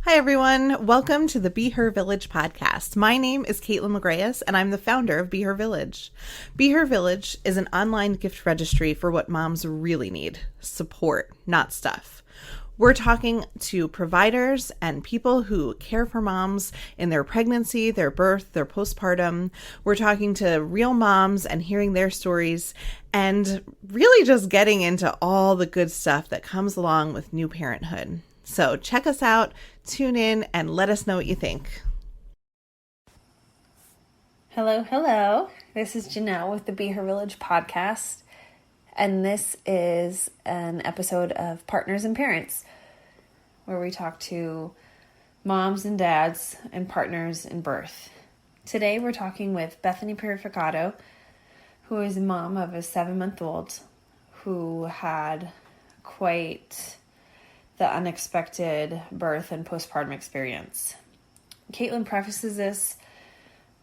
Hi, everyone. Welcome to the Be Her Village podcast. My name is Kaitlin LaGreas, and I'm the founder of Be Her Village. Be Her Village is an online gift registry for what moms really need: support, not stuff. We're talking to providers and people who care for moms in their pregnancy, their birth, their postpartum. We're talking to real moms and hearing their stories and really just getting into all the good stuff that comes along with new parenthood. So check us out, tune in, and let us know what you think. Hello. This is Janelle with the Be Her Village podcast, and this is an episode of Partners and Parents, where we talk to moms and dads and partners in birth. Today we're talking with Bethany Purificato, who is a mom of a 7-month-old who had quite the unexpected birth and postpartum experience. Kaitlin prefaces this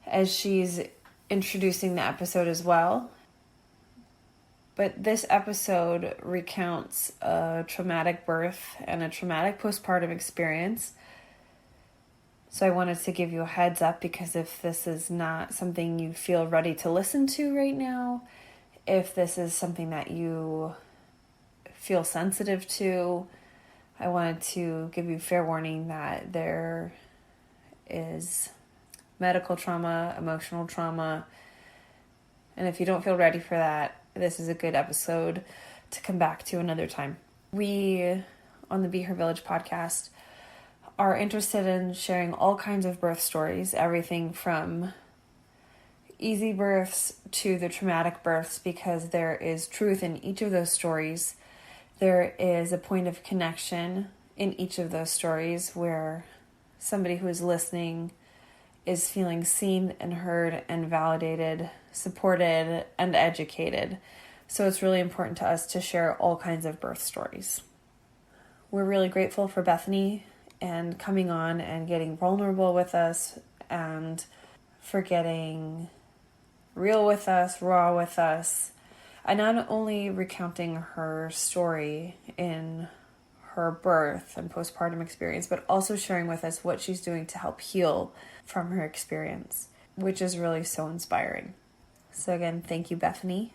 as she's introducing the episode as well. But this episode recounts a traumatic birth and a traumatic postpartum experience. So I wanted to give you a heads up, because if this is not something you feel ready to listen to right now, if this is something that you feel sensitive to, I wanted to give you fair warning that there is medical trauma, emotional trauma, and if you don't feel ready for that, this is a good episode to come back to another time. We, on the Be Her Village podcast, are interested in sharing all kinds of birth stories, everything from easy births to the traumatic births, because there is truth in each of those stories. There is a point of connection in each of those stories where somebody who is listening is feeling seen and heard and validated, supported, and educated. So it's really important to us to share all kinds of birth stories. We're really grateful for Bethany and coming on and getting vulnerable with us, and for getting real with us, raw with us, and not only recounting her story in her birth and postpartum experience, but also sharing with us what she's doing to help heal from her experience, which is really so inspiring. So again, thank you, Bethany,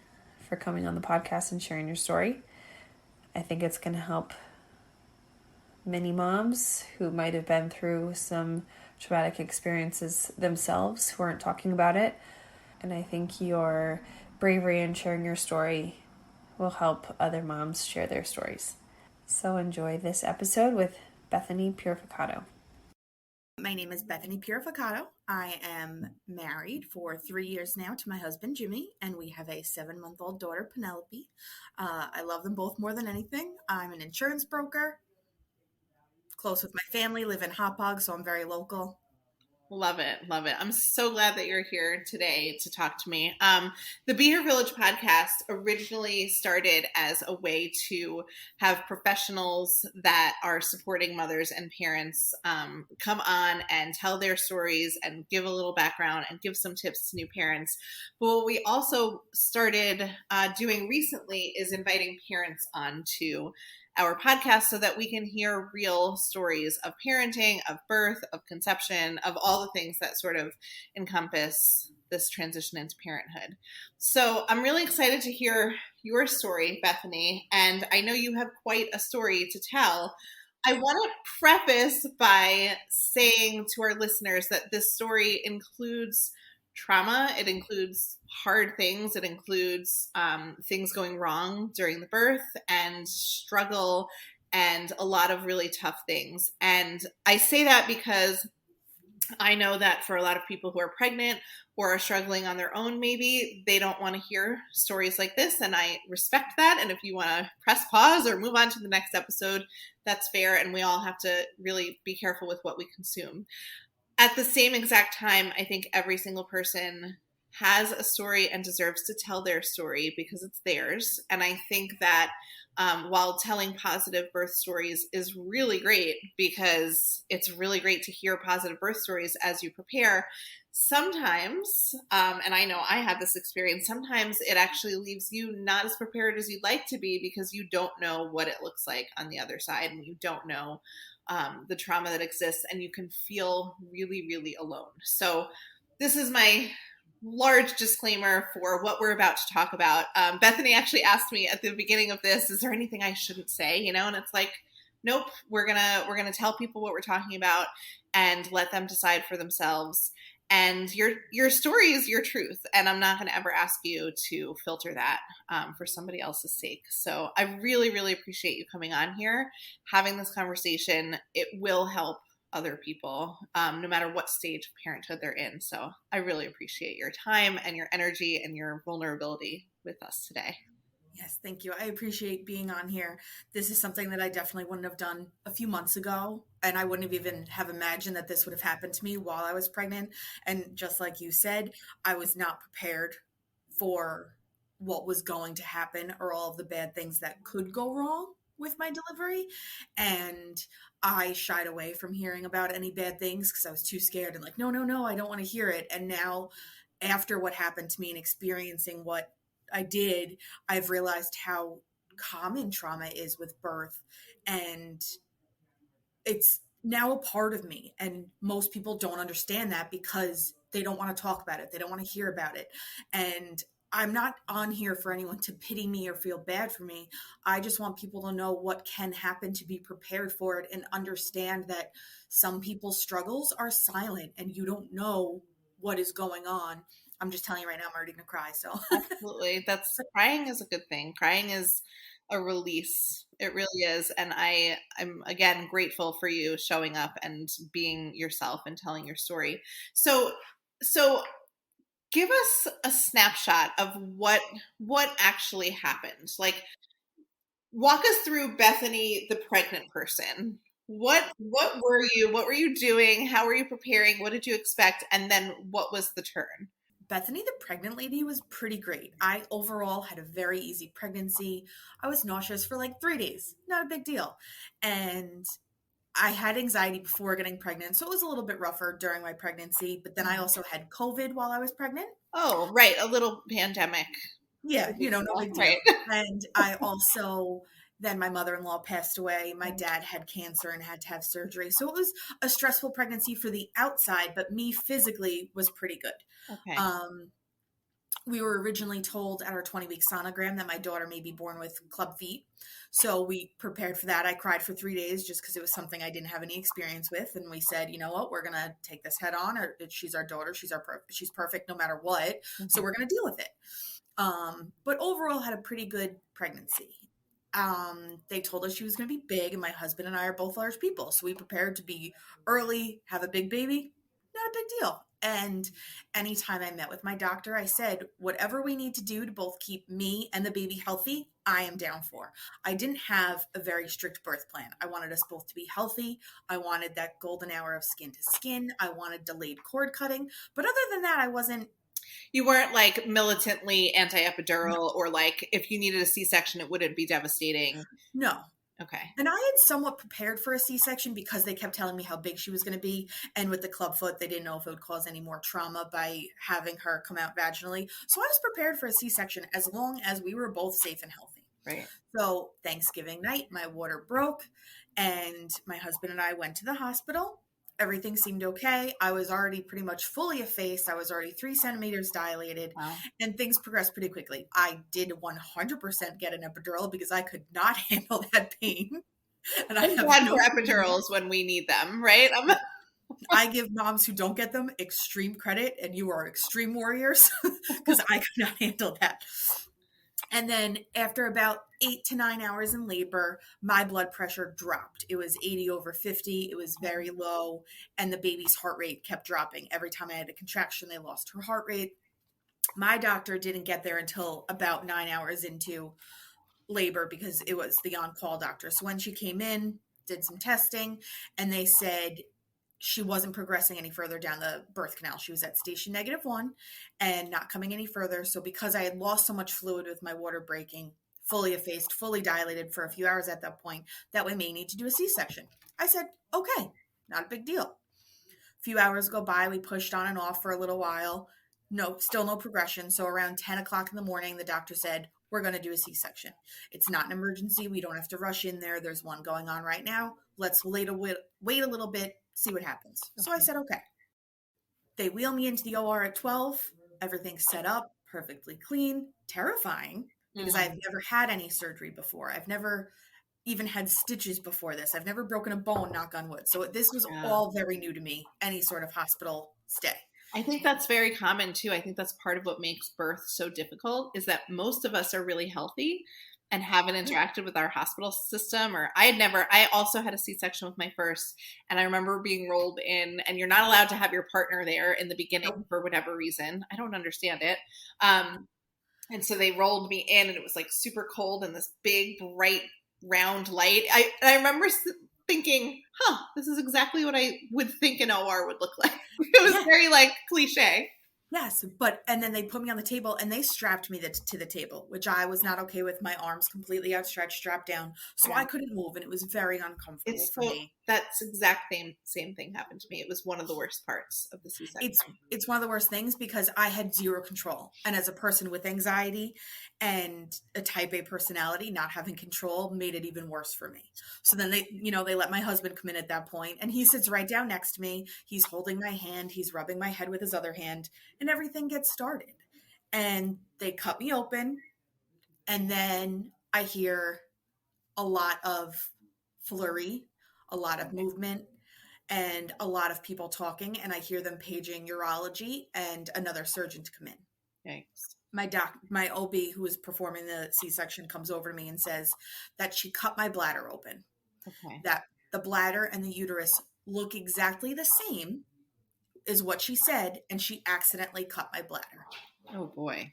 for coming on the podcast and sharing your story. I think it's going to help many moms who might have been through some traumatic experiences themselves who aren't talking about it. And I think your bravery in sharing your story will help other moms share their stories. So enjoy this episode with Bethany Purificato. My name is Bethany Purificato. I am married for 3 years now to my husband, Jimmy, and we have a 7-month-old daughter, Penelope. I love them both more than anything. I'm an insurance broker, close with my family, live in Hauppauge, so I'm very local. Love it. I'm so glad that you're here today to talk to me. The Be Her Village podcast originally started as a way to have professionals that are supporting mothers and parents come on and tell their stories and give a little background and give some tips to new parents. But what we also started doing recently is inviting parents on to our podcast so that we can hear real stories of parenting, of birth, of conception, of all the things that sort of encompass this transition into parenthood. So I'm really excited to hear your story, Bethany, and I know you have quite a story to tell. I want to preface by saying to our listeners that this story includes trauma. It includes hard things. It includes things going wrong during the birth and struggle and a lot of really tough things. And I say that because I know that for a lot of people who are pregnant or are struggling on their own, maybe they don't want to hear stories like this. And I respect that. And if you want to press pause or move on to the next episode, that's fair. And we all have to really be careful with what we consume. At the same exact time, I think every single person has a story and deserves to tell their story because it's theirs. And I think that while telling positive birth stories is really great, because it's really great to hear positive birth stories as you prepare, sometimes, and I know I had this experience, sometimes it actually leaves you not as prepared as you'd like to be because you don't know what it looks like on the other side, and you don't know the trauma that exists, and you can feel really, really alone. So this is my large disclaimer for what we're about to talk about. Bethany actually asked me at the beginning of this, is there anything I shouldn't say? And it's like, nope, we're gonna tell people what we're talking about and let them decide for themselves. And your story is your truth, and I'm not going to ever ask you to filter that for somebody else's sake. So I really, really appreciate you coming on here, having this conversation. It will help other people, no matter what stage of parenthood they're in. So I really appreciate your time and your energy and your vulnerability with us today. Yes, thank you. I appreciate being on here. This is something that I definitely wouldn't have done a few months ago, and I wouldn't have even have imagined that this would have happened to me while I was pregnant. And just like you said, I was not prepared for what was going to happen or all of the bad things that could go wrong with my delivery. And I shied away from hearing about any bad things because I was too scared and like, no, I don't want to hear it. And now, after what happened to me and experiencing what I did, I've realized how common trauma is with birth, and it's now a part of me. And most people don't understand that because they don't want to talk about it. They don't want to hear about it. And I'm not on here for anyone to pity me or feel bad for me. I just want people to know what can happen, to be prepared for it, and understand that some people's struggles are silent and you don't know what is going on. I'm just telling you right now, I'm already going to cry. So Absolutely. Crying is a good thing. Crying is a release. It really is. And I'm again grateful for you showing up and being yourself and telling your story. So give us a snapshot of what actually happened. Like, walk us through Bethany, the pregnant person. What were you doing? How were you preparing? What did you expect? And then what was the turn? Bethany, the pregnant lady, was pretty great. I overall had a very easy pregnancy. I was nauseous for like 3 days. Not a big deal. And I had anxiety before getting pregnant, so it was a little bit rougher during my pregnancy. But then I also had COVID while I was pregnant. Oh, right. A little pandemic. Yeah, no big deal. Right. And I also, then my mother-in-law passed away. My dad had cancer and had to have surgery. So it was a stressful pregnancy for the outside, but me physically was pretty good. Okay. We were originally told at our 20-week sonogram that my daughter may be born with club feet. So we prepared for that. I cried for 3 days just because it was something I didn't have any experience with. And we said, you know what, we're going to take this head on. She's our daughter. She's perfect no matter what. Mm-hmm. So we're going to deal with it. But overall had a pretty good pregnancy. They told us she was going to be big, and my husband and I are both large people. So we prepared to be early, have a big baby, not a big deal. And anytime I met with my doctor, I said, whatever we need to do to both keep me and the baby healthy, I am down for. I didn't have a very strict birth plan. I wanted us both to be healthy. I wanted that golden hour of skin to skin. I wanted delayed cord cutting. But other than that, you weren't like militantly anti-epidural, or like if you needed a C-section, it wouldn't be devastating. No. Okay. And I had somewhat prepared for a C-section because they kept telling me how big she was going to be. And with the clubfoot, they didn't know if it would cause any more trauma by having her come out vaginally. So I was prepared for a C-section as long as we were both safe and healthy. Right. So Thanksgiving night, my water broke and my husband and I went to the hospital. Everything seemed okay. I was already pretty much fully effaced. I was already 3 centimeters dilated. Wow. And things progressed pretty quickly. I did 100% get an epidural because I could not handle that pain. And I have no epidurals when we need them, right? I give moms who don't get them extreme credit, and you are extreme warriors because I could not handle that. And then after about 8 to 9 hours in labor, my blood pressure dropped. It was 80/50. It was very low. And the baby's heart rate kept dropping. Every time I had a contraction, they lost her heart rate. My doctor didn't get there until about 9 hours into labor because it was the on-call doctor. So when she came in, did some testing, and they said she wasn't progressing any further down the birth canal. She was at station -1 and not coming any further. So because I had lost so much fluid with my water breaking, fully effaced, fully dilated for a few hours at that point, that we may need to do a C-section. I said, okay, not a big deal. A few hours go by. We pushed on and off for a little while. No, still no progression. So around 10 o'clock in the morning, the doctor said, we're going to do a C-section. It's not an emergency. We don't have to rush in there. There's one going on right now. Let's wait a little bit, see what happens. Okay. So I said, okay. They wheel me into the OR at 12. Everything's set up, perfectly clean, terrifying, because I've never had any surgery before. I've never even had stitches before this. I've never broken a bone, knock on wood. So this was all very new to me, any sort of hospital stay. I think that's very common too. I think that's part of what makes birth so difficult, is that most of us are really healthy and haven't interacted with our hospital system. Or I also had a C-section with my first, and I remember being rolled in, and you're not allowed to have your partner there in the beginning for whatever reason. I don't understand it. And so they rolled me in, and it was like super cold and this big, bright, round light. I remember thinking, this is exactly what I would think an OR would look like. It was very like cliche. Yes, and then they put me on the table and they strapped me to the table, which I was not okay with. My arms completely outstretched, strapped down, so I couldn't move, and it was very uncomfortable for me. That's exact same thing happened to me. It was one of the worst parts of the C-section. It's one of the worst things because I had zero control, and as a person with anxiety and a type A personality, not having control made it even worse for me. So then they let my husband come in at that point, and he sits right down next to me. He's holding my hand, he's rubbing my head with his other hand, and everything gets started. And they cut me open, and then I hear a lot of flurry, a lot of movement, and a lot of people talking, and I hear them paging urology and another surgeon to come in. Thanks. My OB, who was performing the C-section, comes over to me and says that she cut my bladder open. Okay. That the bladder and the uterus look exactly the same, is what she said, and she accidentally cut my bladder. Oh boy.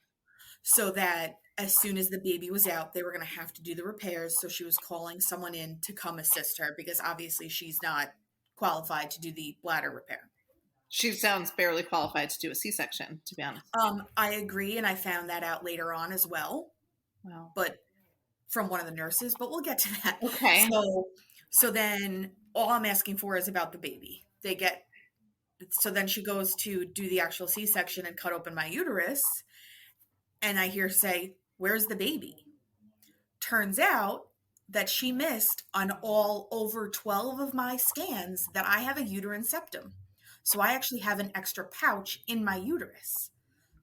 So that as soon as the baby was out, they were going to have to do the repairs. So she was calling someone in to come assist her because obviously she's not qualified to do the bladder repair. She sounds barely qualified to do a C-section, to be honest. I agree, and I found that out later on as well. Wow. But from one of the nurses, but we'll get to that. Okay. So then all I'm asking for is about the baby. So then she goes to do the actual C-section and cut open my uterus. And I hear say, "Where's the baby?" Turns out that she missed on all over 12 of my scans that I have a uterine septum. So I actually have an extra pouch in my uterus.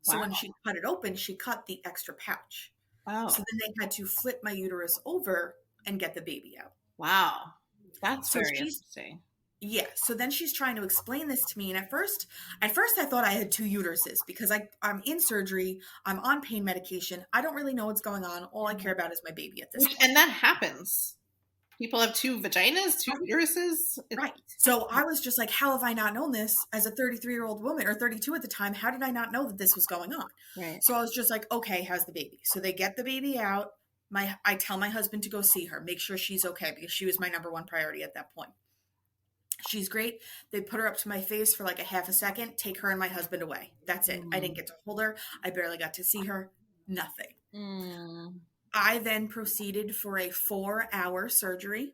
So when she cut it open, she cut the extra pouch. Wow. So then they had to flip my uterus over and get the baby out. Wow. That's very interesting. Yeah. So then she's trying to explain this to me. And at first I thought I had two uteruses because I'm in surgery. I'm on pain medication. I don't really know what's going on. All I care about is my baby at this point. And that happens. People have two vaginas, two uteruses. Right. So I was just like, how have I not known this as a 33-year-old woman, or 32 at the time? How did I not know that this was going on? Right. So I was just like, okay, how's the baby? So they get the baby out. I tell my husband to go see her, make sure she's okay, because she was my number one priority at that point. She's great. They put her up to my face for like a half a second, take her and my husband away. That's it. I didn't get to hold her. I barely got to see her. Nothing. I then proceeded for a 4-hour surgery.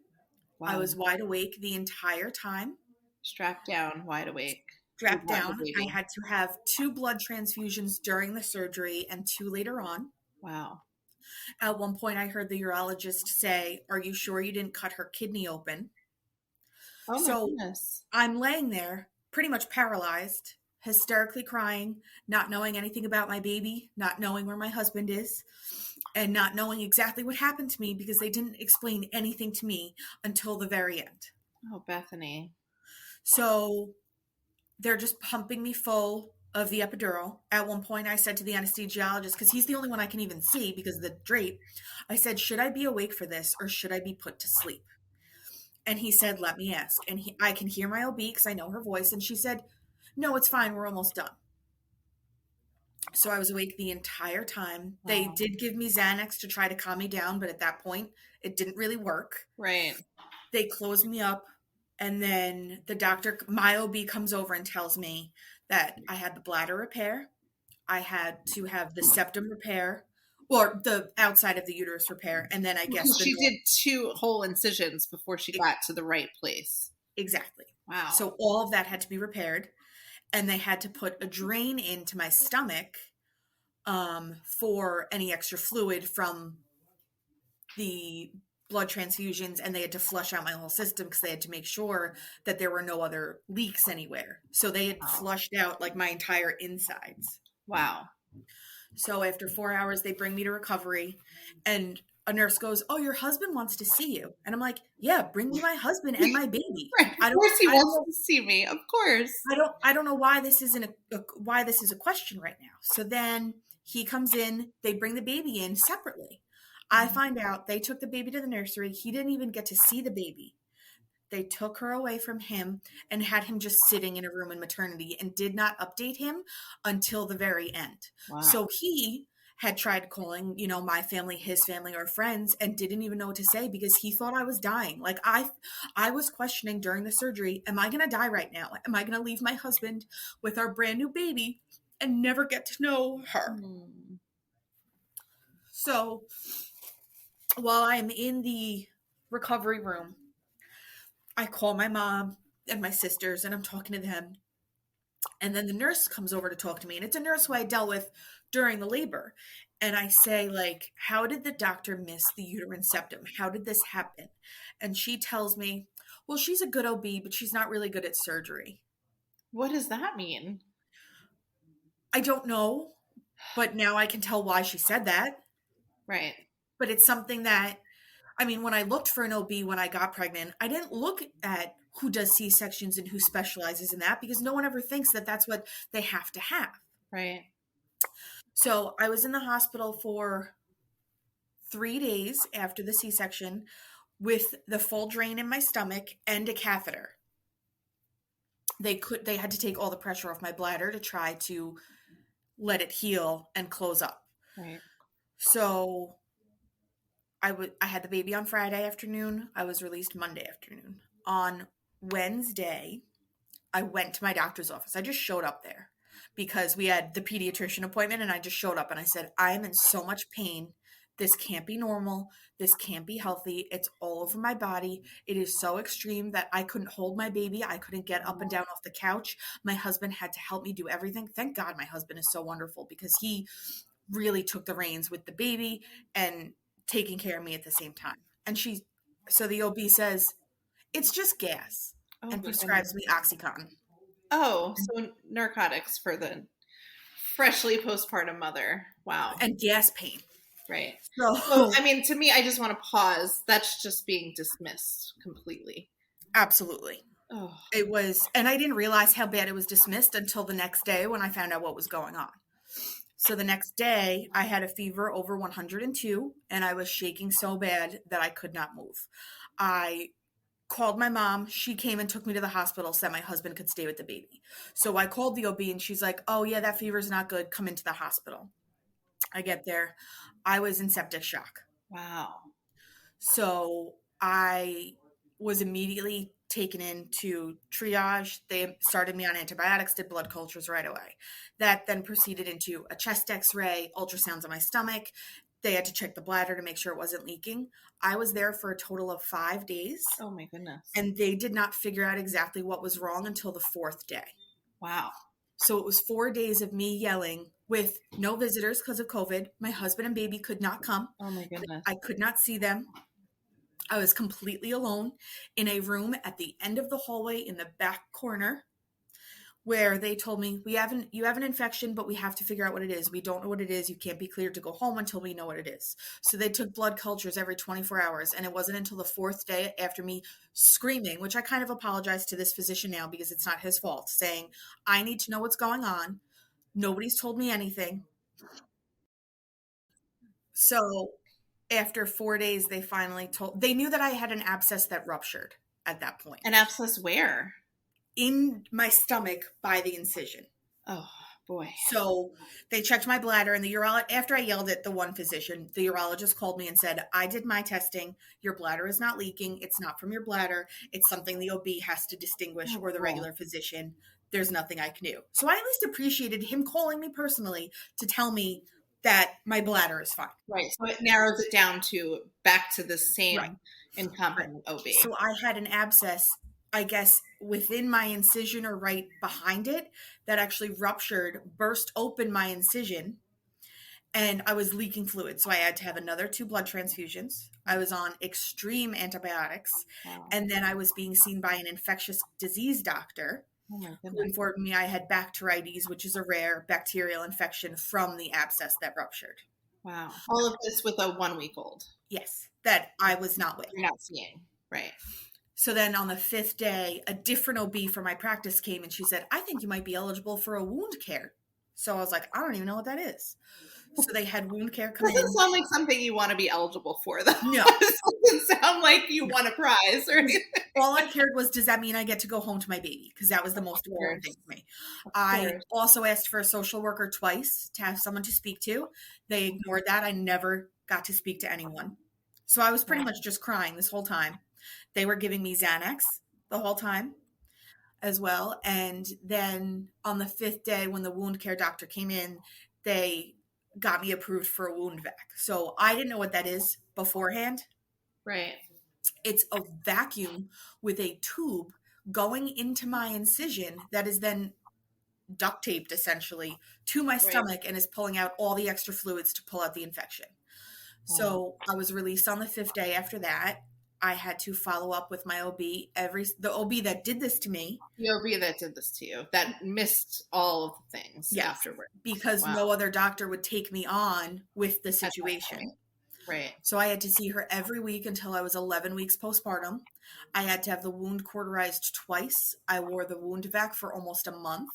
Wow. I was wide awake the entire time. Strapped down, wide awake. Strapped down. I had to have 2 blood transfusions during the surgery and 2 later on. Wow. At one point, I heard the urologist say, "Are you sure you didn't cut her kidney open?" Oh, so my goodness. I'm laying there, pretty much paralyzed, hysterically crying, not knowing anything about my baby, not knowing where my husband is, and not knowing exactly what happened to me because they didn't explain anything to me until the very end. Oh, Bethany. So they're just pumping me full of the epidural. At one point, I said to the anesthesiologist, because he's the only one I can even see because of the drape, I said, "Should I be awake for this or should I be put to sleep?" And he said, "Let me ask." And I can hear my OB because I know her voice. And she said, "No, it's fine. We're almost done." So I was awake the entire time. Wow. They did give me Xanax to try to calm me down, but at that point, it didn't really work. Right. They closed me up. And then my OB comes over and tells me that I had the bladder repair. I had to have the septum repair, or the outside of the uterus repair. And then I guess she did 2 whole incisions before she got to the right place. Exactly. Wow. So all of that had to be repaired. And they had to put a drain into my stomach for any extra fluid from the blood transfusions, and they had to flush out my whole system because they had to make sure that there were no other leaks anywhere. So they had flushed out like my entire insides. Wow. So after 4 hours, they bring me to recovery, and a nurse goes, "Oh, your husband wants to see you." And I'm like, "Yeah, bring me my husband and my baby." Right. Of course he wants to see me. Of course. I don't know why this isn't why this is a question right now. So then he comes in, they bring the baby in separately. I find out they took the baby to the nursery. He didn't even get to see the baby. They took her away from him and had him just sitting in a room in maternity and did not update him until the very end. Wow. So he had tried calling, my family, his family, or friends, and didn't even know what to say because he thought I was dying. Like I was questioning during the surgery, am I going to die right now? Am I going to leave my husband with our brand new baby and never get to know her? So while I'm in the recovery room, I call my mom and my sisters and I'm talking to them. And then the nurse comes over to talk to me. And it's a nurse who I dealt with during the labor. And I say, like, how did the doctor miss the uterine septum? How did this happen? And she tells me, well, she's a good OB, but she's not really good at surgery. What does that mean? I don't know, but now I can tell why she said that. Right. But it's something that, when I looked for an OB when I got pregnant, I didn't look at who does C-sections and who specializes in that because no one ever thinks that that's what they have to have. Right. So I was in the hospital for 3 days after the C-section with the full drain in my stomach and a catheter. They had to take all the pressure off my bladder to try to let it heal and close up. Right. So I had the baby on Friday afternoon. I was released Monday afternoon. On Wednesday, I went to my doctor's office. I just showed up there because we had the pediatrician appointment, and I just showed up and I said, I am in so much pain. This can't be normal. This can't be healthy. It's all over my body. It is so extreme that I couldn't hold my baby. I couldn't get up and down off the couch. My husband had to help me do everything. Thank God my husband is so wonderful because he really took the reins with the baby and taking care of me at the same time. And so the OB says, it's just gas, and prescribes me Oxycontin. Oh, so narcotics for the freshly postpartum mother. Wow. And gas pain. Right. So, to me, I just want to pause. That's just being dismissed completely. Absolutely. Oh. It was, and I didn't realize how bad it was dismissed until the next day when I found out what was going on. So the next day, I had a fever over 102, and I was shaking so bad that I could not move. I called my mom. She came and took me to the hospital so that my husband could stay with the baby. So I called the OB, and she's like, oh, yeah, that fever's not good. Come into the hospital. I get there. I was in septic shock. Wow. So I was immediately taken into triage. They started me on antibiotics, did blood cultures right away. That then proceeded into a chest x-ray, ultrasounds on my stomach. They had to check the bladder to make sure it wasn't leaking. I was there for a total of 5 days. Oh my goodness. And they did not figure out exactly what was wrong until the 4th day. Wow. So it was 4 days of me yelling with no visitors because of COVID. My husband and baby could not come. Oh my goodness. I could not see them. I was completely alone in a room at the end of the hallway in the back corner where they told me, you have an infection, but we have to figure out what it is. We don't know what it is. You can't be cleared to go home until we know what it is. So they took blood cultures every 24 hours. And it wasn't until the 4th day after me screaming, which I kind of apologize to this physician now because it's not his fault, saying, I need to know what's going on. Nobody's told me anything. So after 4 days, they knew that I had an abscess that ruptured at that point. An abscess where? In my stomach by the incision. Oh, boy. So they checked my bladder, and after I yelled at the one physician, the urologist called me and said, I did my testing. Your bladder is not leaking. It's not from your bladder. It's something the OB has to distinguish or the regular physician. There's nothing I can do. So I at least appreciated him calling me personally to tell me that my bladder is fine. Right. So it narrows it down to back to the same incompetent OB. So I had an abscess, I guess, within my incision or right behind it that actually ruptured, burst open my incision, and I was leaking fluid. So I had to have another 2 blood transfusions. I was on extreme antibiotics. Wow. And then I was being seen by an infectious disease doctor Oh my who goodness. informed me I had bacterides, which is a rare bacterial infection from the abscess that ruptured. Wow. All of this with a 1-week-old. Yes, that I was not with. You're not seeing. Right. So then on the 5th day, a different OB from my practice came and she said, I think you might be eligible for a wound care. So I was like, I don't even know what that is. So they had wound care come in. Doesn't sound like something you want to be eligible for, though. No. It doesn't sound like you won a prize or anything. All I cared was, does that mean I get to go home to my baby? Because that was the most important thing for me. I also asked for a social worker twice to have someone to speak to. They ignored that. I never got to speak to anyone. So I was pretty much just crying this whole time. They were giving me Xanax the whole time as well. And then on the 5th day, when the wound care doctor came in, they got me approved for a wound vac. So I didn't know what that is beforehand. Right. It's a vacuum with a tube going into my incision that is then duct taped essentially to my stomach and is pulling out all the extra fluids to pull out the infection. Wow. So I was released on the 5th day after that. I had to follow up with my OB, the OB that did this to me. The OB that did this to you, that missed all of the things afterward. Because no other doctor would take me on with the situation. Right. So I had to see her every week until I was 11 weeks postpartum. I had to have the wound cauterized twice. I wore the wound vac for almost a month.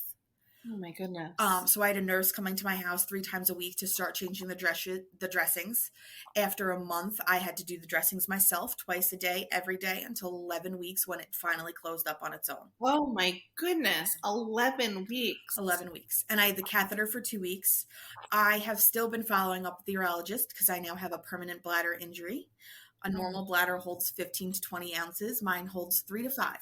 Oh my goodness. So I had a nurse coming to my house 3 times a week to start changing the dressings. After a month, I had to do the dressings myself twice a day, every day until 11 weeks when it finally closed up on its own. Oh my goodness. 11 weeks. 11 weeks. And I had the catheter for 2 weeks. I have still been following up with the urologist because I now have a permanent bladder injury. A normal bladder holds 15 to 20 ounces. Mine holds 3 to 5.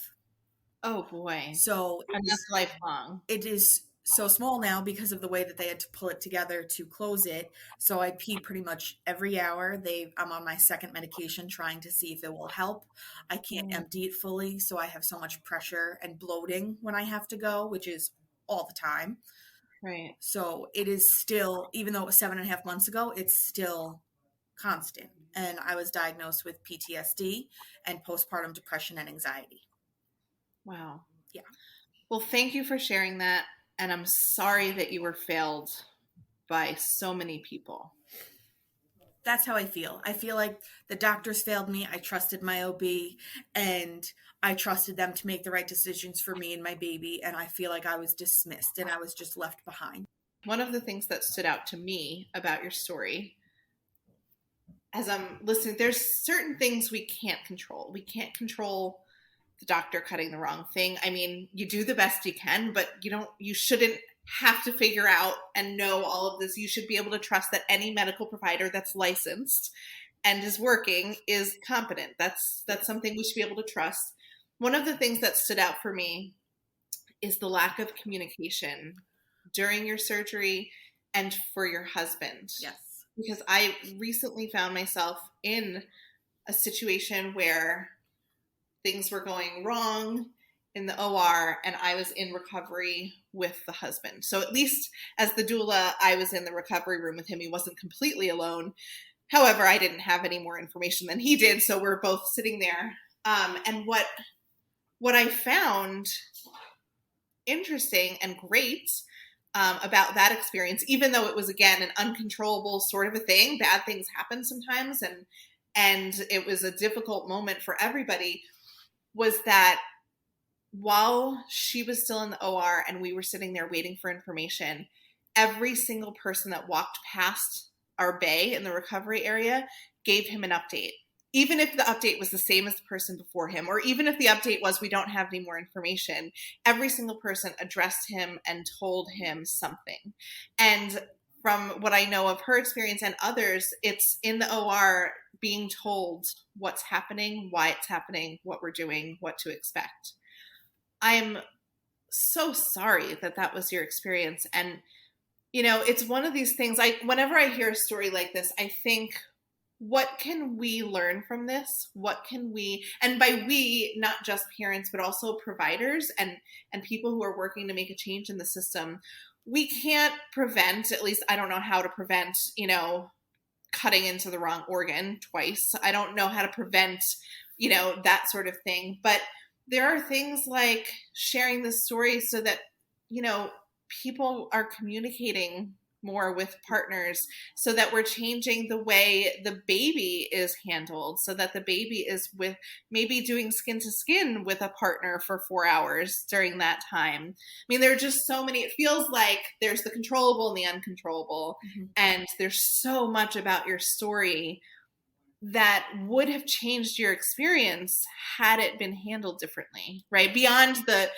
Oh boy. So and that's lifelong. It is so small now because of the way that they had to pull it together to close it. So I pee pretty much every hour. I'm on my 2nd medication trying to see if it will help. I can't empty it fully, so I have so much pressure and bloating when I have to go, which is all the time. Right. So it is still, even though it was 7.5 months ago, it's still constant. And I was diagnosed with PTSD and postpartum depression and anxiety. Wow. Yeah. Well, thank you for sharing that. And I'm sorry that you were failed by so many people. That's how I feel. I feel like the doctors failed me. I trusted my OB and I trusted them to make the right decisions for me and my baby. And I feel like I was dismissed and I was just left behind. One of the things that stood out to me about your story, as I'm listening, there's certain things we can't control. We can't control the doctor cutting the wrong thing. I mean, you do the best you can, but you shouldn't have to figure out and know all of this. You should be able to trust that any medical provider that's licensed and is working is competent. That's something we should be able to trust. One of the things that stood out for me is the lack of communication during your surgery and for your husband. Yes. Because I recently found myself in a situation where things were going wrong in the OR and I was in recovery with the husband. So at least as the doula, I was in the recovery room with him. He wasn't completely alone. However, I didn't have any more information than he did. So we're both sitting there. And what I found interesting and great about that experience, even though it was, again, an uncontrollable sort of a thing, bad things happen sometimes, and it was a difficult moment for everybody, was that while she was still in the OR and we were sitting there waiting for information, every single person that walked past our bay in the recovery area gave him an update. Even if the update was the same as the person before him, or even if the update was we don't have any more information, every single person addressed him and told him something. And from what I know of her experience and others, it's in the OR being told what's happening, why it's happening, what we're doing, what to expect. I'm so sorry that that was your experience. And, it's one of these things, whenever I hear a story like this, I think, what can we learn from this? What can we, and by we, not just parents, but also providers and people who are working to make a change in the system, we can't prevent, at least I don't know how to prevent, cutting into the wrong organ twice. I don't know how to prevent, that sort of thing. But there are things like sharing the story so that, people are communicating more with partners, so that we're changing the way the baby is handled, so that the baby is with maybe doing skin to skin with a partner for 4 hours during that time. I mean, there are just so many, it feels like there's the controllable and the uncontrollable. Mm-hmm. And there's so much about your story that would have changed your experience had it been handled differently, right? Beyond the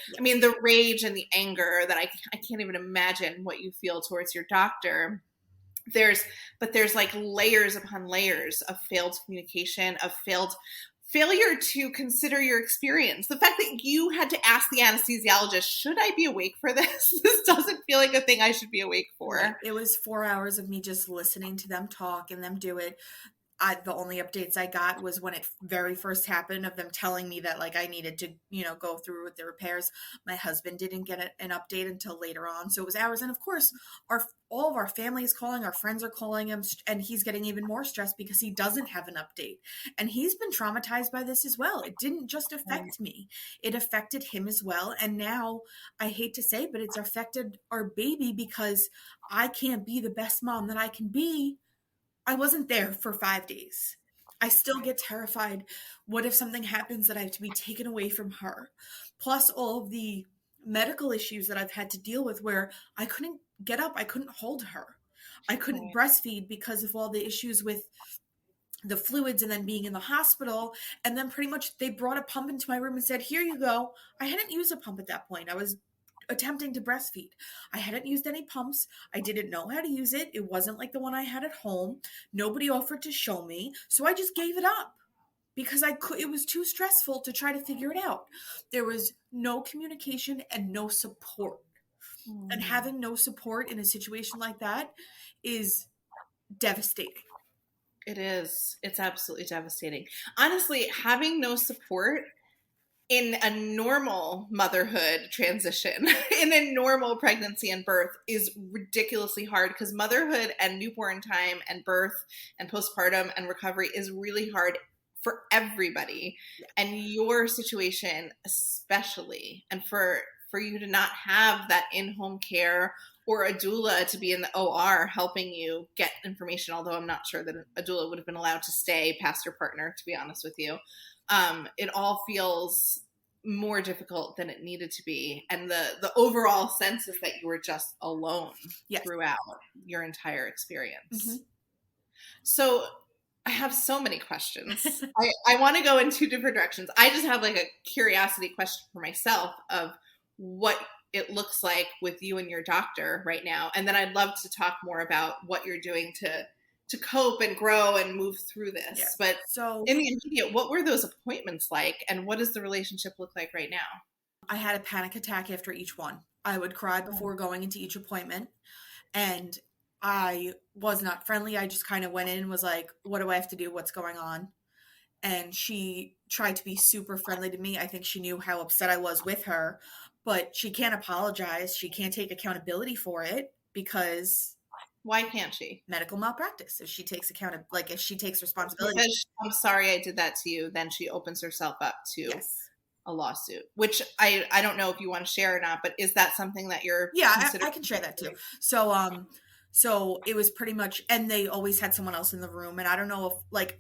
rage and the anger that I can't even imagine what you feel towards your doctor. There's like layers upon layers of failed communication, of failure to consider your experience. The fact that you had to ask the anesthesiologist, should I be awake for this? This doesn't feel like a thing I should be awake for. It was 4 hours of me just listening to them talk and them do it. The only updates I got was when it very first happened, of them telling me that like I needed to, go through with the repairs. My husband didn't get an update until later on. So it was hours. And of course, all of our family is calling, our friends are calling him, and he's getting even more stressed because he doesn't have an update. And he's been traumatized by this as well. It didn't just affect me. It affected him as well. And now, I hate to say, but it's affected our baby because I can't be the best mom that I can be. I wasn't there for 5 days. I still get terrified. What if something happens that I have to be taken away from her? Plus all of the medical issues that I've had to deal with where I couldn't get up. I couldn't hold her. I couldn't breastfeed because of all the issues with the fluids and then being in the hospital. And then pretty much they brought a pump into my room and said, here you go. I hadn't used a pump at that point. I was attempting to breastfeed. I hadn't used any pumps. I didn't know how to use it. It wasn't like the one I had at home. Nobody offered to show me. So I just gave it up because it was too stressful to try to figure it out. There was no communication and no support. And having no support in a situation like that is devastating. It is. It's absolutely devastating. Honestly, having no support in a normal motherhood transition, in a normal pregnancy and birth, is ridiculously hard, because motherhood and newborn time and birth and postpartum and recovery is really hard for everybody. Yeah. And your situation especially, and for you to not have that in-home care or a doula to be in the OR helping you get information, although I'm not sure that a doula would have been allowed to stay past your partner, to be honest with you. It all feels more difficult than it needed to be. And the overall sense is that you were just alone throughout your entire experience. Mm-hmm. So I have so many questions. I want to go in two different directions. I just have like a curiosity question for myself of what it looks like with you and your doctor right now. And then I'd love to talk more about what you're doing to cope and grow and move through this. Yeah. But so in the immediate, what were those appointments like, and what does the relationship look like right now? I had a panic attack after each one. I would cry before going into each appointment, and I was not friendly. I just kind of went in and was like, what do I have to do? What's going on? And she tried to be super friendly to me. I think she knew how upset I was with her, but she can't apologize. She can't take accountability for it, because why can't she? Medical malpractice. If she takes if she takes responsibility. Because I'm sorry I did that to you, then she opens herself up to a lawsuit, which I don't know if you want to share or not, but is that something that you're I can share that too. So it was pretty much, and they always had someone else in the room, and I don't know if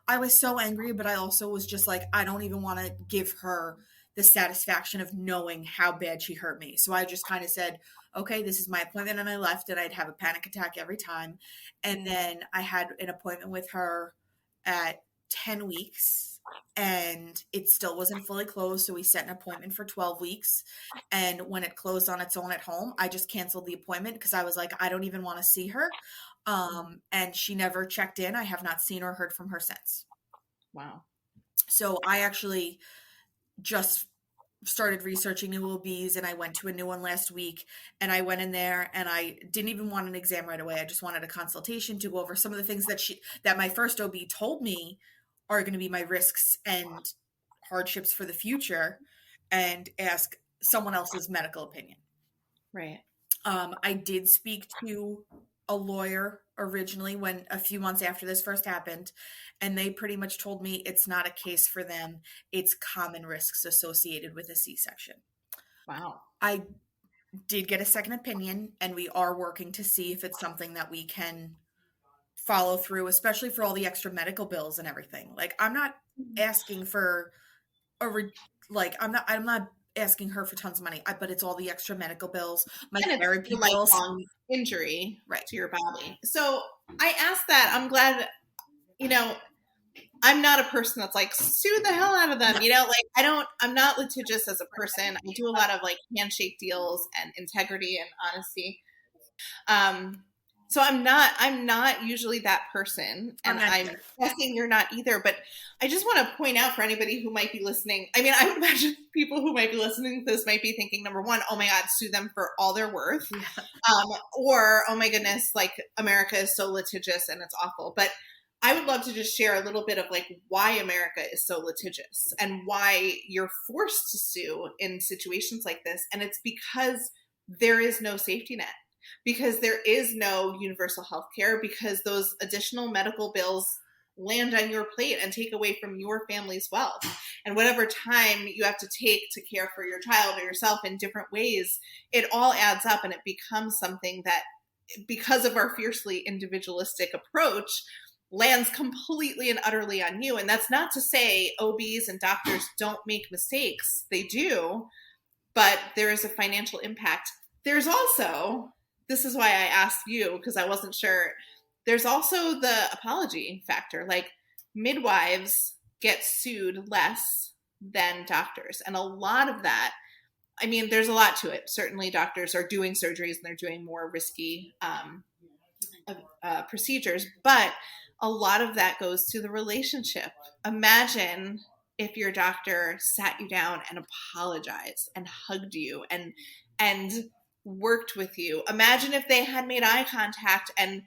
I was so angry, but I also was just like, I don't even want to give her the satisfaction of knowing how bad she hurt me. So I just kind of said, okay, this is my appointment, and I left, and I'd have a panic attack every time. And then I had an appointment with her at 10 weeks, and it still wasn't fully closed. So we set an appointment for 12 weeks. And when it closed on its own at home, I just canceled the appointment because I was like, I don't even want to see her. And she never checked in. I have not seen or heard from her since. Wow. So I actually just started researching new OBs, and I went to a new one last week, and I went in there, and I didn't even want an exam right away. I just wanted a consultation to go over some of the things that my first OB told me are going to be my risks and hardships for the future, and ask someone else's medical opinion. Right. I did speak to a lawyer originally when a few months after this first happened, and they pretty much told me it's not a case for them. It's common risks associated with a C-section. Wow. I did get a second opinion, and we are working to see if it's something that we can follow through, especially for all the extra medical bills and everything. Like, I'm not asking for I'm not asking her for tons of money, but it's all the extra medical bills, my And it's therapy a bills. lifelong injury Right. to your body. So I asked that. I'm glad, I'm not a person that's like, sue the hell out of them. I'm not litigious as a person. I do a lot of like handshake deals and integrity and honesty. So I'm not usually that person, and I'm guessing you're not either, but I just want to point out for anybody who might be listening. I mean, I would imagine people who might be listening to this might be thinking, number one, oh my God, sue them for all they're worth. Yeah. Or, oh my goodness, like America is so litigious and it's awful. But I would love to just share a little bit of like why America is so litigious and why you're forced to sue in situations like this. And it's because there is no safety net. Because there is no universal health care, because those additional medical bills land on your plate and take away from your family's wealth. And whatever time you have to take to care for your child or yourself in different ways, it all adds up, and it becomes something that, because of our fiercely individualistic approach, lands completely and utterly on you. And that's not to say OBs and doctors don't make mistakes. They do, but there is a financial impact. There's also, this is why I asked you, because I wasn't sure. There's also the apology factor. Like, midwives get sued less than doctors. And a lot of that, I mean, there's a lot to it. Certainly doctors are doing surgeries and they're doing more risky procedures. But a lot of that goes to the relationship. Imagine if your doctor sat you down and apologized and hugged you and worked with you. Imagine if they had made eye contact and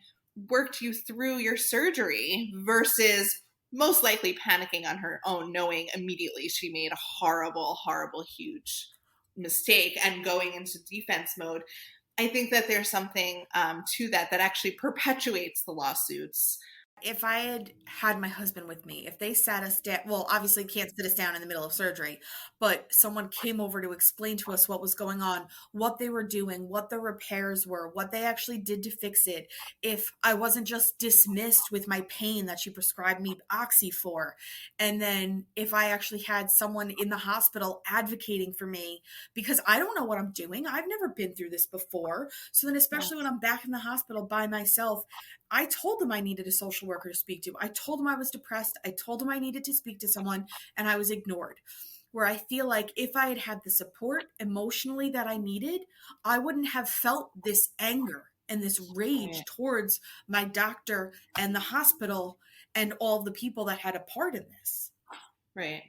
worked you through your surgery versus most likely panicking on her own, knowing immediately she made a horrible, horrible, huge mistake and going into defense mode. I think that there's something to that actually perpetuates the lawsuits. If I had had my husband with me, if they sat us down, well, obviously can't sit us down in the middle of surgery, but someone came over to explain to us what was going on, what they were doing, what the repairs were, what they actually did to fix it. If I wasn't just dismissed with my pain that she prescribed me Oxy for. And then if I actually had someone in the hospital advocating for me, because I don't know what I'm doing. I've never been through this before. So then, especially when I'm back in the hospital by myself, I told them I needed a social worker to speak to. I told them I was depressed. I told them I needed to speak to someone, and I was ignored. Where I feel like if I had had the support emotionally that I needed, I wouldn't have felt this anger and this rage towards my doctor and the hospital and all the people that had a part in this. Right.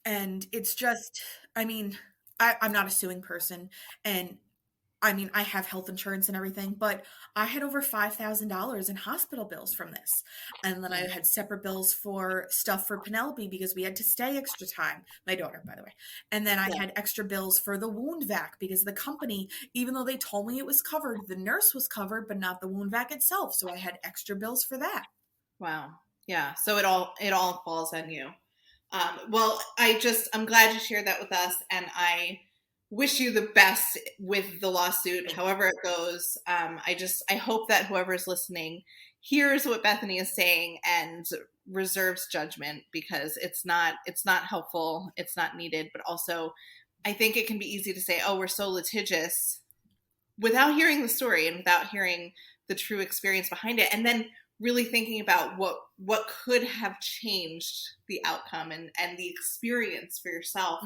And it's just, I mean, I'm not a suing person, and I mean, I have health insurance and everything, but I had over $5,000 in hospital bills from this. And then I had separate bills for stuff for Penelope because we had to stay extra time. My daughter, by the way. And then I had extra bills for the wound vac because the company, even though they told me it was covered, the nurse was covered, but not the wound vac itself. So I had extra bills for that. Wow. Yeah. So it all falls on you. Well, I'm glad you shared that with us, and I wish you the best with the lawsuit, however it goes. I hope that whoever's listening hears what Bethany is saying and reserves judgment, because it's not helpful. It's not needed. But also, I think it can be easy to say, oh, we're so litigious, without hearing the story and without hearing the true experience behind it. And then really thinking about what could have changed the outcome and the experience for yourself,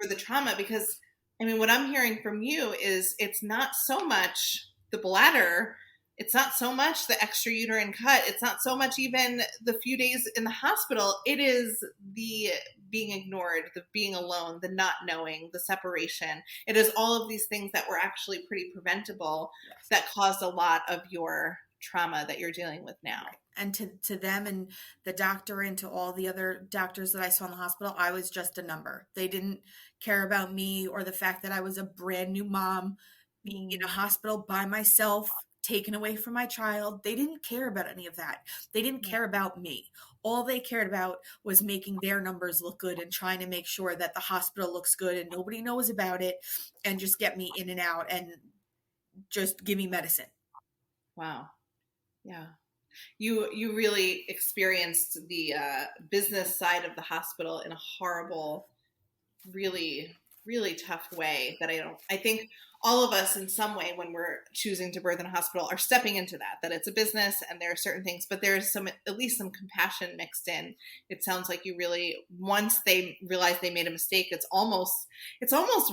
for the trauma. Because I mean, what I'm hearing from you is it's not so much the bladder, it's not so much the extra uterine cut, it's not so much even the few days in the hospital. It is the being ignored, the being alone, the not knowing, the separation. It is all of these things that were actually pretty preventable that caused a lot of your trauma that you're dealing with now. And to them and the doctor and to all the other doctors that I saw in the hospital, I was just a number. They didn't care about me or the fact that I was a brand new mom being in a hospital by myself, taken away from my child. They didn't care about any of that. They didn't care about me. All they cared about was making their numbers look good and trying to make sure that the hospital looks good and nobody knows about it, and just get me in and out and just give me medicine. Wow. Yeah. You really experienced the business side of the hospital in a horrible, really, really tough way that I think all of us in some way when we're choosing to birth in a hospital are stepping into that it's a business and there are certain things, but there's at least some compassion mixed in. It sounds like you really, once they realize they made a mistake, it's almost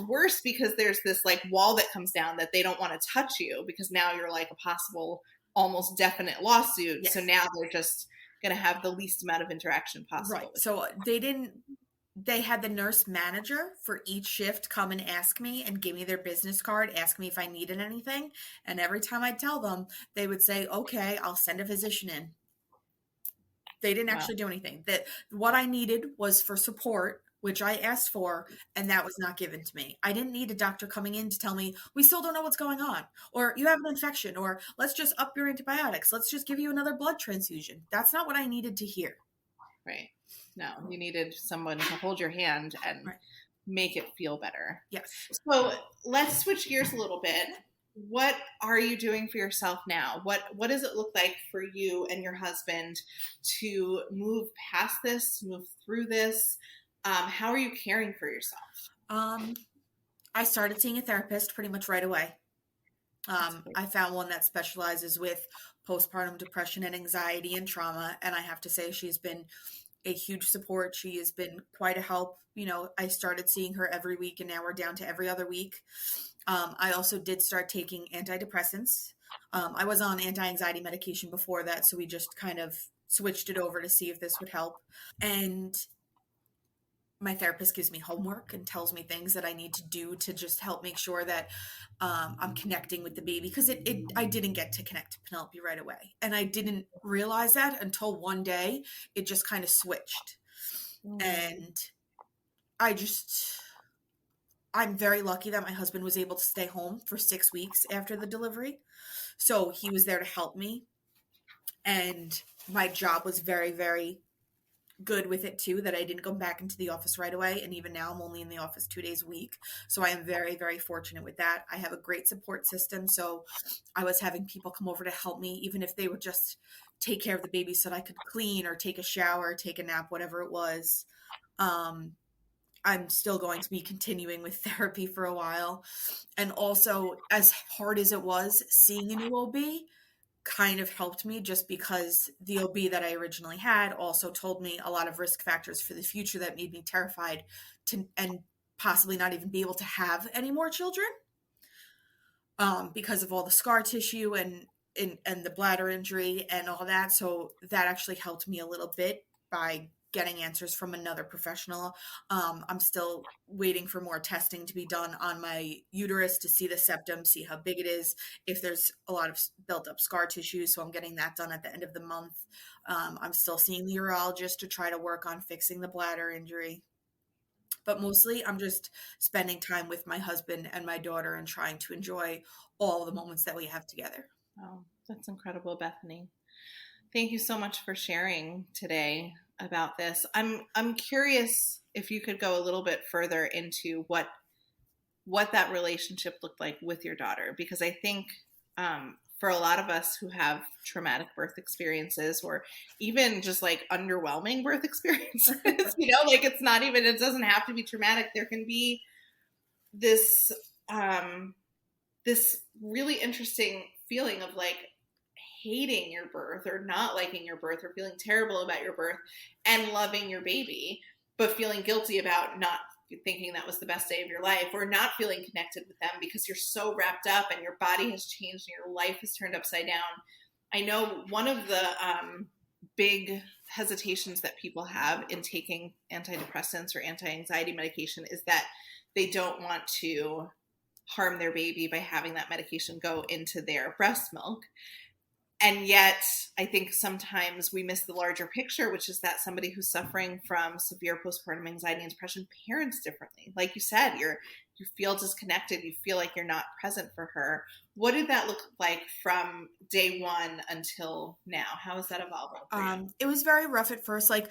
worse because there's this like wall that comes down that they don't want to touch you because now you're like a possible, almost definite lawsuit. Yes. So now they're just going to have the least amount of interaction possible. Right. So they had the nurse manager for each shift come and ask me and give me their business card, ask me if I needed anything. And every time I'd tell them, they would say, okay, I'll send a physician in. They didn't actually do anything. That what I needed was for support, which I asked for, and that was not given to me. I didn't need a doctor coming in to tell me, we still don't know what's going on, or you have an infection, or let's just up your antibiotics. Let's just give you another blood transfusion. That's not what I needed to hear. Right. No, you needed someone to hold your hand and make it feel better. Yes. So let's switch gears a little bit. What are you doing for yourself now? What does it look like for you and your husband to move past this, move through this? How are you caring for yourself? I started seeing a therapist pretty much right away. I found one that specializes with postpartum depression and anxiety and trauma. And I have to say, she's been a huge support. She has been quite a help. You know, I started seeing her every week and now we're down to every other week. I also did start taking antidepressants. I was on anti-anxiety medication before that. So we just kind of switched it over to see if this would help. And my therapist gives me homework and tells me things that I need to do to just help make sure that I'm connecting with the baby. Because I didn't get to connect to Penelope right away. And I didn't realize that until one day it just kind of switched. And I'm very lucky that my husband was able to stay home for 6 weeks after the delivery. So he was there to help me. And my job was very, very good with it too, that I didn't go back into the office right away. And even now I'm only in the office 2 days a week. So I am very, very fortunate with that. I have a great support system. So I was having people come over to help me, even if they would just take care of the baby so that I could clean or take a shower, take a nap, whatever it was. I'm still going to be continuing with therapy for a while. And also, as hard as it was, seeing a new OB kind of helped me, just because the OB that I originally had also told me a lot of risk factors for the future that made me terrified to, and possibly not even be able to have any more children, because of all the scar tissue and the bladder injury and all that. So that actually helped me a little bit by getting answers from another professional. I'm still waiting for more testing to be done on my uterus to see the septum, see how big it is, if there's a lot of built up scar tissue. So I'm getting that done at the end of the month. I'm still seeing the urologist to try to work on fixing the bladder injury. But mostly I'm just spending time with my husband and my daughter and trying to enjoy all the moments that we have together. Oh, that's incredible, Bethany. Thank you so much for sharing today about this. I'm curious if you could go a little bit further into what that relationship looked like with your daughter, because I think for a lot of us who have traumatic birth experiences, or even just like underwhelming birth experiences, like it doesn't have to be traumatic. There can be this this really interesting feeling of like hating your birth or not liking your birth or feeling terrible about your birth and loving your baby, but feeling guilty about not thinking that was the best day of your life, or not feeling connected with them because you're so wrapped up and your body has changed and your life is turned upside down. I know one of the big hesitations that people have in taking antidepressants or anti-anxiety medication is that they don't want to harm their baby by having that medication go into their breast milk. And yet, I think sometimes we miss the larger picture, which is that somebody who's suffering from severe postpartum anxiety and depression parents differently. Like you said, you feel disconnected. You feel like you're not present for her. What did that look like from day one until now? How has that evolved for you? It was very rough at first. Like,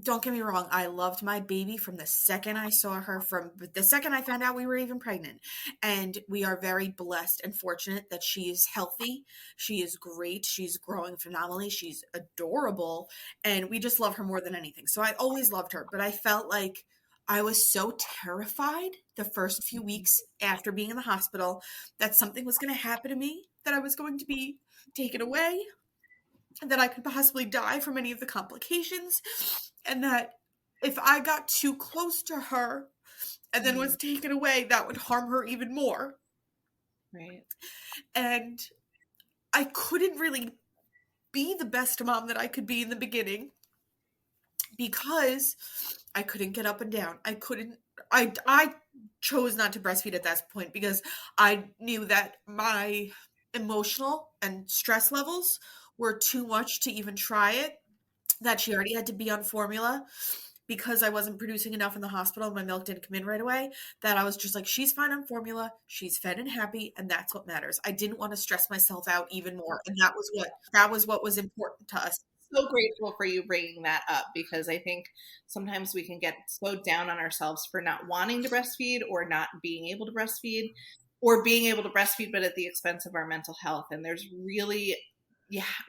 don't get me wrong, I loved my baby from the second I saw her, from the second I found out we were even pregnant. And we are very blessed and fortunate that she is healthy. She is great. She's growing phenomenally. She's adorable. And we just love her more than anything. So I always loved her. But I felt like I was so terrified the first few weeks after being in the hospital that something was going to happen to me, that I was going to be taken away, that I could possibly die from any of the complications, and that if I got too close to her and then was taken away, that would harm her even more. Right. And I couldn't really be the best mom that I could be in the beginning because I couldn't get up and down. I chose not to breastfeed at that point because I knew that my emotional and stress levels were too much to even try it, that she already had to be on formula because I wasn't producing enough in the hospital. My milk didn't come in right away, that I was just like, she's fine on formula, she's fed and happy, and that's what matters. I didn't want to stress myself out even more, and that was what was important to us. So grateful for you bringing that up, because I think sometimes we can get so down on ourselves for not wanting to breastfeed or not being able to breastfeed, or being able to breastfeed but at the expense of our mental health. And there's really,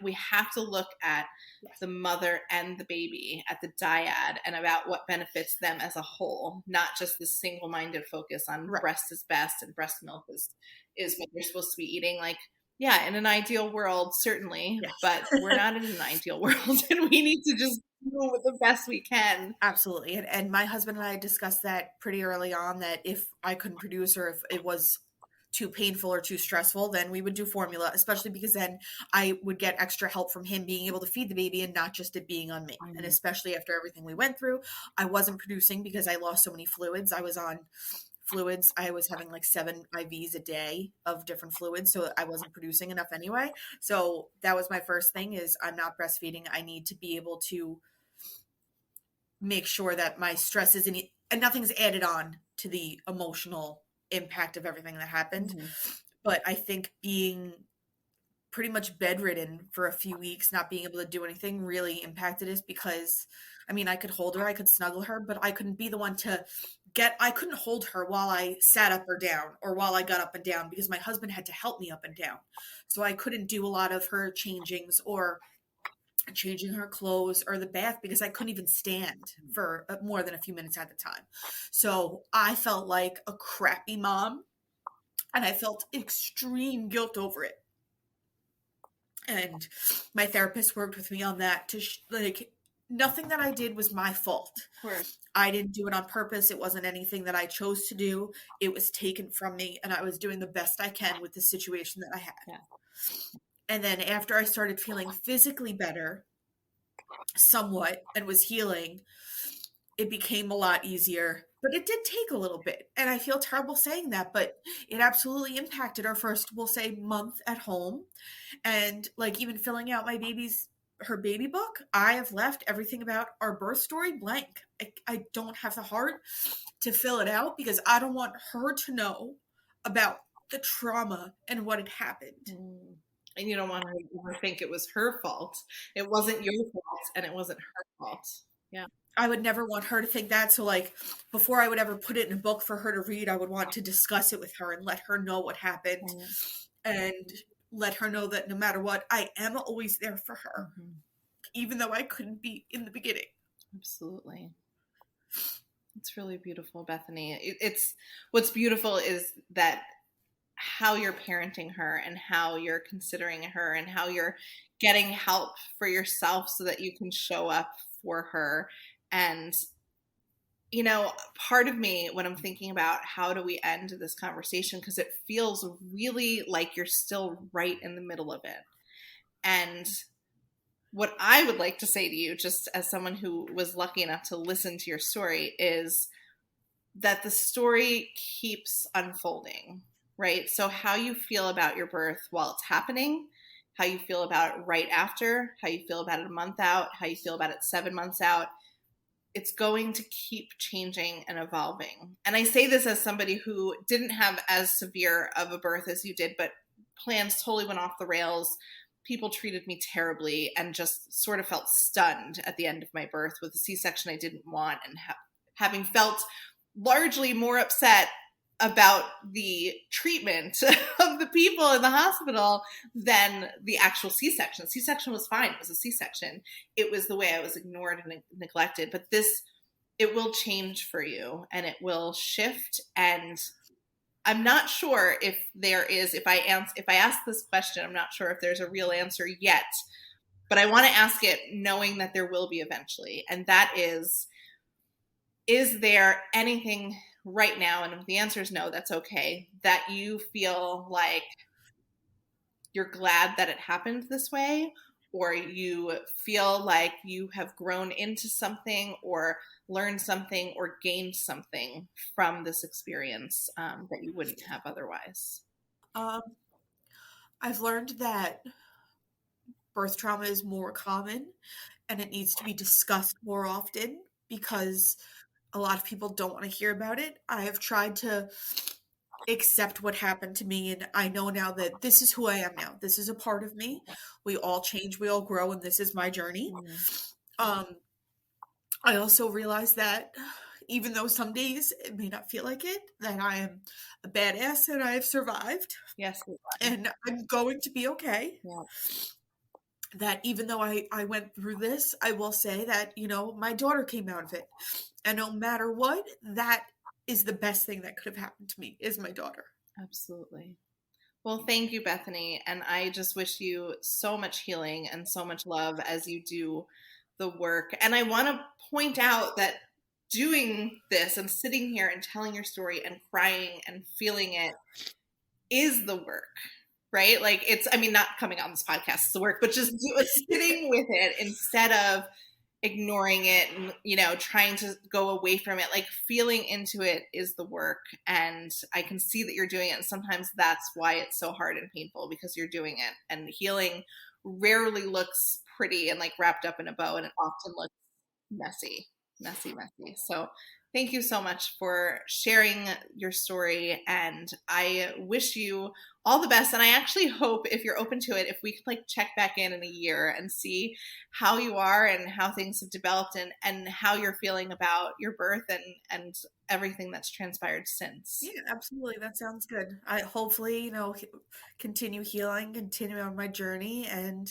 we have to look at the mother and the baby, at the dyad, and about what benefits them as a whole, not just this single-minded focus on breast is best and breast milk is what you're supposed to be eating. Like, yeah, in an ideal world, certainly, yes. But we're not in an ideal world, and we need to just do the best we can. Absolutely. And my husband and I discussed that pretty early on, that if I couldn't produce, or if it was too painful or too stressful, then we would do formula, especially because then I would get extra help from him being able to feed the baby and not just it being on me. Mm-hmm. And especially after everything we went through, I wasn't producing because I lost so many fluids. I was on fluids. I was having like 7 IVs a day of different fluids, so I wasn't producing enough anyway. So that was my first thing, is I'm not breastfeeding. I need to be able to make sure that my stress isn't, and nothing's added on to the emotional impact of everything that happened. Mm-hmm. But I think being pretty much bedridden for a few weeks, not being able to do anything, really impacted us, because I mean, I could hold her, I could snuggle her, but I couldn't be the one to I couldn't hold her while I sat up or down, or while I got up and down, because my husband had to help me up and down. So I couldn't do a lot of her changings or changing her clothes or the bath, because I couldn't even stand for more than a few minutes at a time. So I felt like a crappy mom, and I felt extreme guilt over it. And my therapist worked with me on that to nothing that I did was my fault. I didn't do it on purpose. It wasn't anything that I chose to do. It was taken from me, and I was doing the best I can with the situation that I had. Yeah. And then after I started feeling physically better, somewhat, and was healing, it became a lot easier. But it did take a little bit. And I feel terrible saying that, but it absolutely impacted our first, we'll say, month at home. And like even filling out her baby book, I have left everything about our birth story blank. I don't have the heart to fill it out, because I don't want her to know about the trauma and what had happened. And you don't want her to ever think it was her fault. It wasn't your fault, and it wasn't her fault. Yeah. I would never want her to think that. So like, before I would ever put it in a book for her to read, I would want to discuss it with her and let her know what happened, and let her know that no matter what, I am always there for her, even though I couldn't be in the beginning. Absolutely. It's really beautiful, Bethany. It's what's beautiful is that how you're parenting her, and how you're considering her, and how you're getting help for yourself so that you can show up for her. And, you know, part of me, when I'm thinking about how do we end this conversation, because it feels really like you're still right in the middle of it. And what I would like to say to you, just as someone who was lucky enough to listen to your story, is that the story keeps unfolding, right? So how you feel about your birth while it's happening how you feel about it right after, how you feel about it a month out, how you feel about it 7 months out. It's going to keep changing and evolving. And I say this as somebody who didn't have as severe of a birth as you did, but plans totally went off the rails. People treated me terribly and just sort of felt stunned at the end of my birth with a C-section I didn't want, and having felt largely more upset about the treatment of the people in the hospital than the actual C-section. C-section was fine. It was a C-section. It was the way I was ignored and neglected. But this, it will change for you, and it will shift. And I'm not sure if there is, if I ask this question, I'm not sure if there's a real answer yet, but I want to ask it knowing that there will be eventually. And that is there anything right now, and if the answer is no, that's okay, that you feel like you're glad that it happened this way, or you feel like you have grown into something or learned something or gained something from this experience that you wouldn't have otherwise? I've learned that birth trauma is more common and it needs to be discussed more often because a lot of people don't want to hear about it. I have tried to accept what happened to me, and I know now that this is who I am now. This is a part of me. We all change, we all grow, and this is my journey. I also realize that even though some days it may not feel like it, that I am a badass and I have survived. Yes. And I'm going to be okay. Yeah. That even though I went through this, I will say that, my daughter came out of it. And no matter what, that is the best thing that could have happened to me, is my daughter. Absolutely. Well, thank you, Bethany. And I just wish you so much healing and so much love as you do the work. And I want to point out that doing this and sitting here and telling your story and crying and feeling it is the work, right? Like not coming on this podcast is the work, but just sitting with it instead of ignoring it and, trying to go away from it. Like, feeling into it is the work. And I can see that you're doing it. And sometimes that's why it's so hard and painful, because you're doing it. And healing rarely looks pretty and like wrapped up in a bow, and it often looks messy. So thank you so much for sharing your story, and I wish you all the best. And I actually hope, if you're open to it, if we could check back in a year and see how you are and how things have developed, and how you're feeling about your birth and everything that's transpired since. Yeah, absolutely. That sounds good. I hopefully, continue healing, continue on my journey, and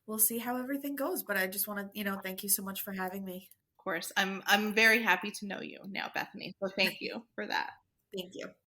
we'll see how everything goes. But I just want to, thank you so much for having me. Of course. I'm very happy to know you now, Bethany. So thank you for that. Thank you.